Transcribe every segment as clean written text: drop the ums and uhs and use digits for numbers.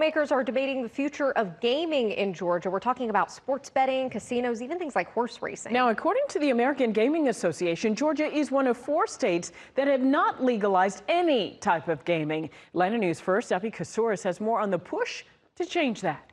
Lawmakers are debating the future of gaming in Georgia. We're talking about sports betting, casinos, even things like horse racing. Now, according to the American Gaming Association, Georgia is one of 4 states that have not legalized any type of gaming. Atlanta News First, Abby Kasouris has more on the push to change that.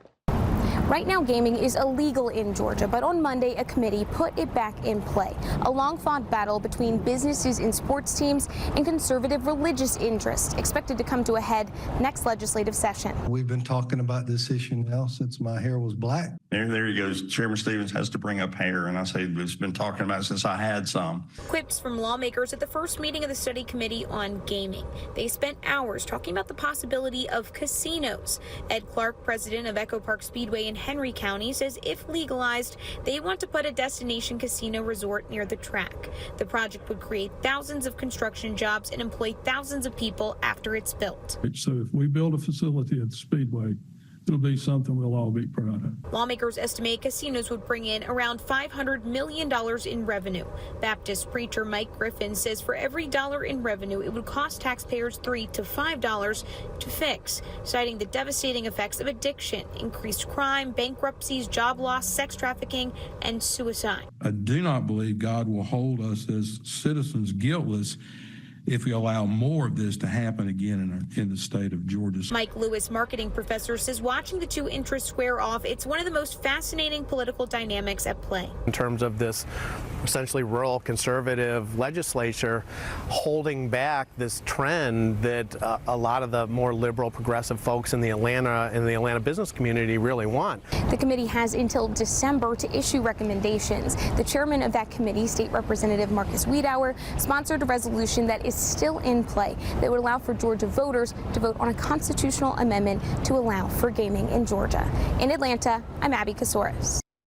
Right now, gaming is illegal in Georgia, but on Monday, a committee put it back in play. A long-fought battle between businesses and sports teams and conservative religious interests expected to come to a head next legislative session. We've been talking about this issue now since my hair was black. There he goes. Chairman Stevens has to bring up hair, and I say we've been talking about it since I had some. Quips from lawmakers at the first meeting of the study committee on gaming. They spent hours talking about the possibility of casinos. Ed Clark, president of Echo Park Speedway in Henry County, says if legalized, they want to put a destination casino resort near the track. The project would create thousands of construction jobs and employ thousands of people after it's built. So if we build a facility at the Speedway, it'll be something we'll all be proud of. Lawmakers estimate casinos would bring in around $500 million in revenue. Baptist preacher Mike Griffin says for every dollar in revenue, it would cost taxpayers $3 to $5 to fix, citing the devastating effects of addiction, increased crime, bankruptcies, job loss, sex trafficking, and suicide. I do not believe God will hold us as citizens guiltless if we allow more of this to happen again in the state of Georgia. Mike Lewis, marketing professor, says watching the two interests square off, it's one of the most fascinating political dynamics at play. In terms of this essentially rural conservative legislature holding back this trend that a lot of the more liberal progressive folks in the Atlanta business community really want. The committee has until December to issue recommendations. The chairman of that committee, State Representative Marcus Wiedauer, sponsored a resolution that is still in play that would allow for Georgia voters to vote on a constitutional amendment to allow for gaming in Georgia. In Atlanta, I'm Abby Kasouris.